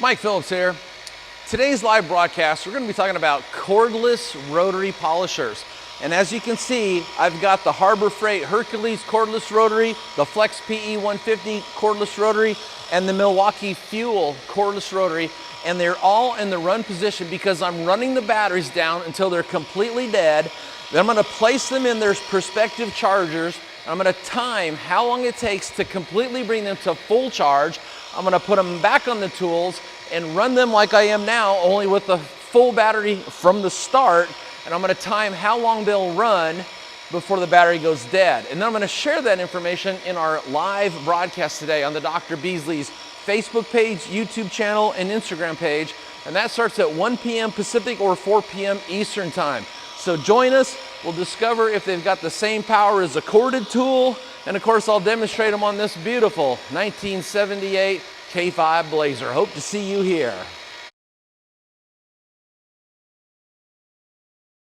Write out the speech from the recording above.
Mike Phillips here. Today's live broadcast, we're going to be talking about cordless rotary polishers. And as you can see, I've got the Harbor Freight Hercules cordless rotary, the Flex PE 150 cordless rotary, and the Milwaukee Fuel cordless rotary. And they're all in the run position because I'm running the batteries down until they're completely dead. Then I'm going to place them in their prospective chargers. I'm going to time how long it takes to completely bring them to full charge. I'm going to put them back on the tools and run them like I am now, only with the full battery from the start. And I'm going to time how long they'll run before the battery goes dead. And then I'm going to share that information in our live broadcast today on the Dr. Beasley's Facebook page, YouTube channel, and Instagram page. And that starts at 1 p.m. Pacific or 4 p.m. Eastern time. So join us. We'll discover if they've got the same power as a corded tool. And of course, I'll demonstrate them on this beautiful 1978 K5 Blazer. Hope to see you here.